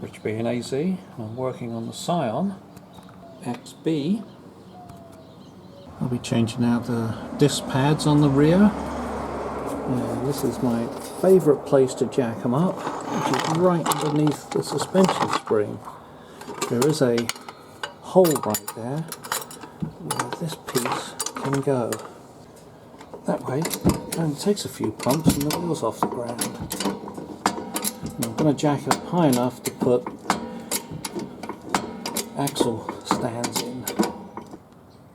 Rich B and AZ. I'm working on the Scion XB. I'll be changing out the disc pads on the rear. And this is my favourite place to jack them up, which is right underneath the suspension spring. There is a hole right there where this piece can go. That way it only takes a few pumps and the wheel's off the ground. And I'm going to jack it up high enough to put axle stands in.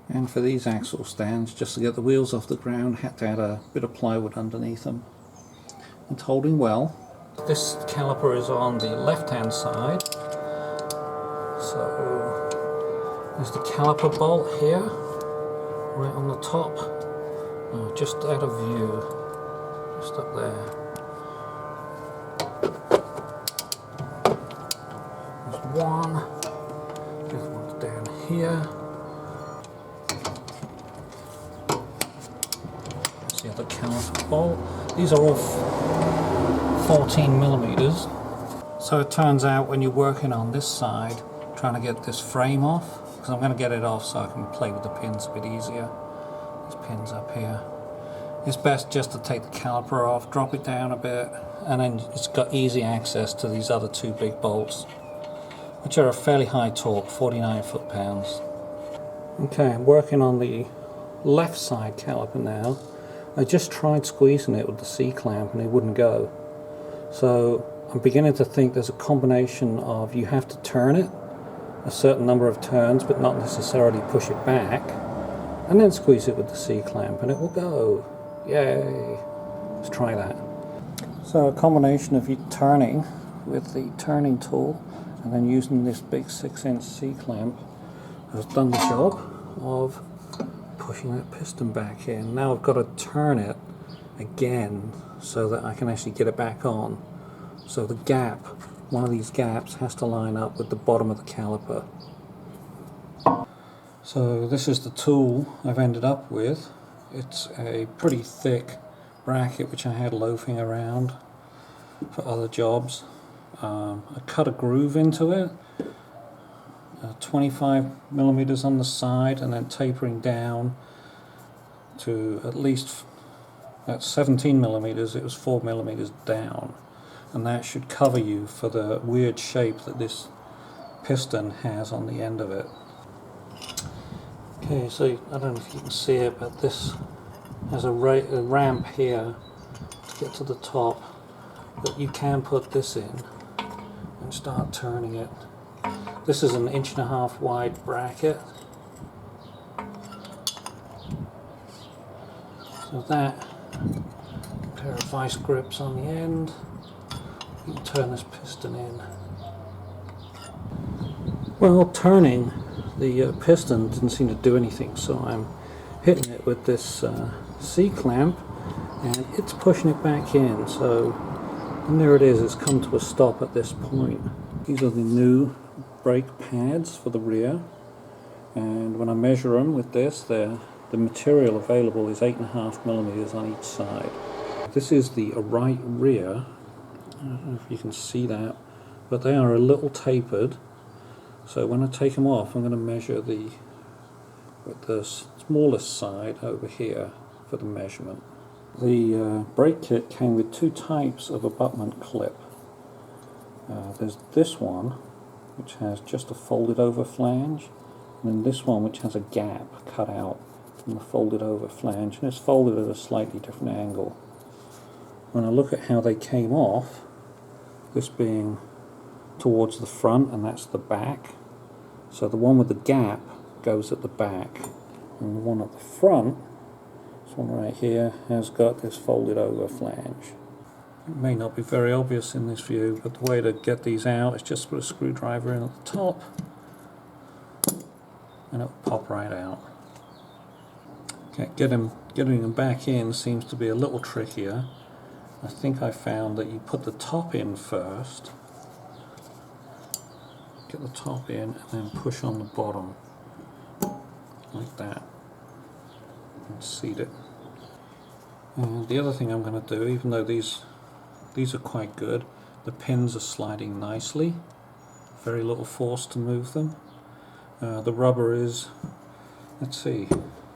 And for these axle stands, just to get the wheels off the ground, had to add a bit of plywood underneath them. It's holding well. This caliper is on the left hand side. So there's the caliper bolt here, right on the top. Oh, just out of view, just up there. There's one, the other one's down here. There's the other caliper bolt. These are all 14 millimeters. So it turns out when you're working on this side, trying to get this frame off, because I'm going to get it off so I can play with the pins a bit easier. Pins up here. It's best just to take the caliper off, drop it down a bit, and then it's got easy access to these other two big bolts, which are a fairly high torque, 49 foot-pounds. Okay, I'm working on the left side caliper now. I just tried squeezing it with the C-clamp and it wouldn't go. So I'm beginning to think there's a combination of you have to turn it a certain number of turns but not necessarily push it back, and then squeeze it with the C-clamp and it will go. Yay! Let's try that. So a combination of you turning with the turning tool and then using this big 6-inch C-clamp has done the job of pushing that piston back in. Now I've got to turn it again so that I can actually get it back on. So the gap, one of these gaps, has to line up with the bottom of the caliper. So this is the tool I've ended up with. It's a pretty thick bracket which I had loafing around for other jobs. I cut a groove into it, 25 millimeters on the side, and then tapering down to at least at 17 millimeters. It was 4 millimeters down, and that should cover you for the weird shape that this piston has on the end of it. Okay, so I don't know if you can see it, but this has a ramp here to get to the top, but you can put this in and start turning it. This is an 1.5 inch wide bracket, so that, a pair of vice grips on the end, you can turn this piston in. Well, turning the piston didn't seem to do anything, so I'm hitting it with this C-clamp and it's pushing it back in. So, and there it is, it's come to a stop at this point. These are the new brake pads for the rear, and when I measure them with this, the material available is 8.5 millimeters on each side. This is the right rear. I don't know if you can see that, but they are a little tapered. So when I take them off, I'm going to measure with the smallest side over here for the measurement. The brake kit came with two types of abutment clip. There's this one, which has just a folded over flange, and then this one which has a gap cut out from the folded over flange, and it's folded at a slightly different angle. When I look at how they came off, this being towards the front and that's the back, so the one with the gap goes at the back, and the one at the front, this one right here, has got this folded over flange. It may not be very obvious in this view, but the way to get these out is just put a screwdriver in at the top and it'll pop right out. Okay, getting them back in seems to be a little trickier. I think I found that you put the top in first, get the top in, and then push on the bottom like that and seat it. And the other thing I'm going to do, even though these are quite good, the pins are sliding nicely, very little force to move them. The rubber is, let's see,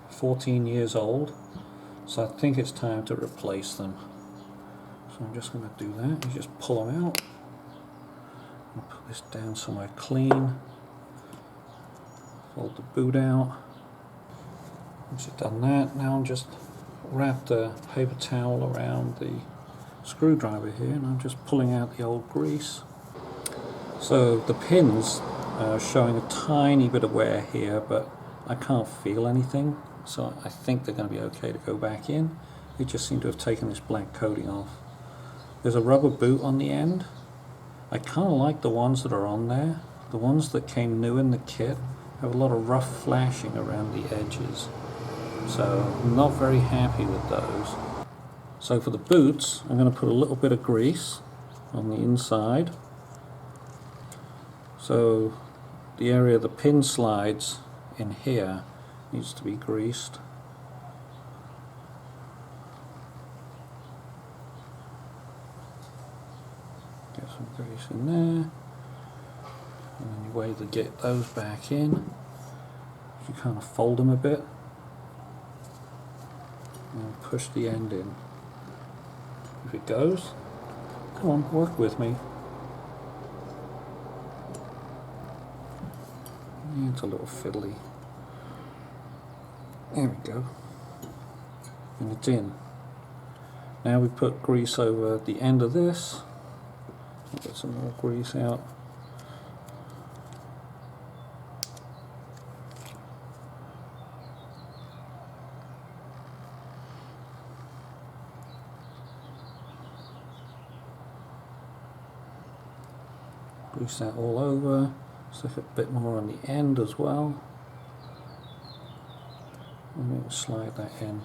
14 years old, so I think it's time to replace them. So I'm just going to do that. You just pull them out. I'll put this down somewhere clean. Fold the boot out. Once you've done that, now I'm just wrapped a paper towel around the screwdriver here, and I'm just pulling out the old grease. So the pins are showing a tiny bit of wear here, but I can't feel anything, so I think they're going to be okay to go back in. They just seem to have taken this black coating off. There's a rubber boot on the end. I kind of like the ones that are on there. The ones that came new in the kit have a lot of rough flashing around the edges, so I'm not very happy with those. So for the boots, I'm going to put a little bit of grease on the inside, so the area the pin slides in here needs to be greased. Get some grease in there, and then you wait to get those back in. You kind of fold them a bit and push the end in. If it goes, come on, work with me. It's a little fiddly. There we go. And it's in. Now we put grease over the end of this. I'll get some more grease out. Grease that all over. Stick a bit more on the end as well. And we'll slide that in.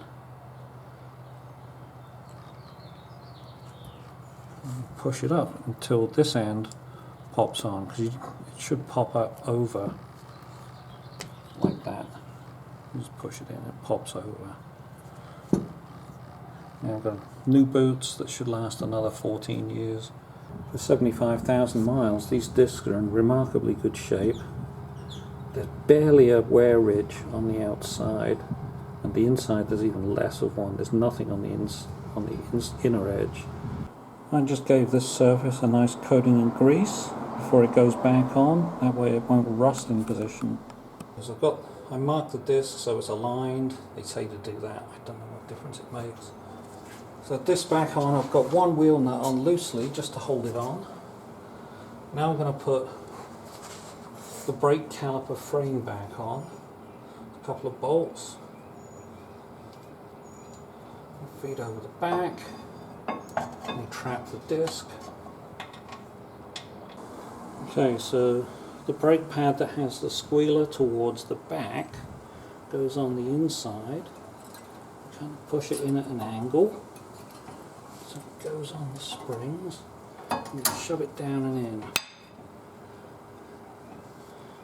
And push it up until this end pops on, because it should pop up over like that. Just push it in, it pops over. Now I've got new boots that should last another 14 years. For 75,000 miles, these discs are in remarkably good shape. There's barely a wear ridge on the outside, and the inside there's even less of one. There's nothing on the inner edge. I just gave this surface a nice coating of grease before it goes back on. That way it won't rust in position. Because I marked the disc so it's aligned. They say to do that. I don't know what difference it makes. So this back on, I've got one wheel nut on loosely just to hold it on. Now I'm going to put the brake caliper frame back on. A couple of bolts. Feed over the back. And trap the disc. Okay, so the brake pad that has the squealer towards the back goes on the inside. Kind of push it in at an angle. So it goes on the springs, and you shove it down and in.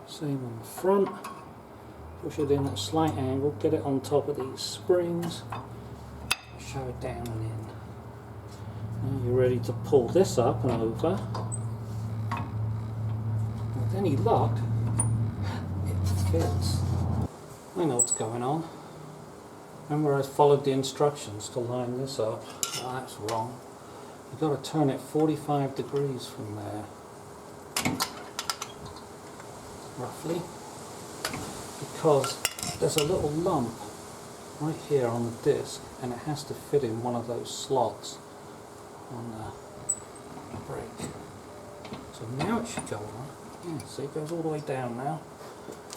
Same on the front, push it in at a slight angle, get it on top of these springs, shove it down and in. Now you're ready to pull this up and over. With any luck, it fits. I know what's going on. Remember, I followed the instructions to line this up. Oh, that's wrong. You've got to turn it 45 degrees from there, roughly, because there's a little lump right here on the disc, and it has to fit in one of those slots on the brake. So now it should go on. Yeah, see, it goes all the way down now.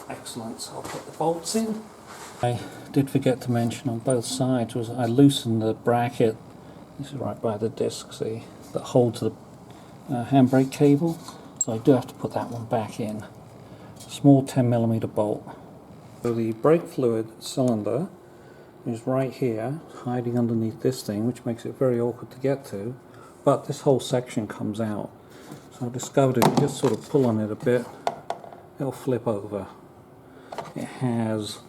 Excellent. So I'll put the bolts in. I did forget to mention on both sides was I loosened the bracket. This is right by the disc, see, that holds the handbrake cable. So I do have to put that one back in. Small 10mm bolt. So the brake fluid cylinder is right here, hiding underneath this thing, which makes it very awkward to get to. But this whole section comes out. So I discovered if you just sort of pull on it a bit, it'll flip over. It has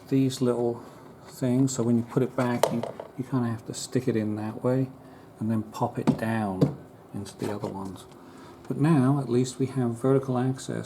these little things, so when you put it back, you kind of have to stick it in that way and then pop it down into the other ones. But now at least we have vertical access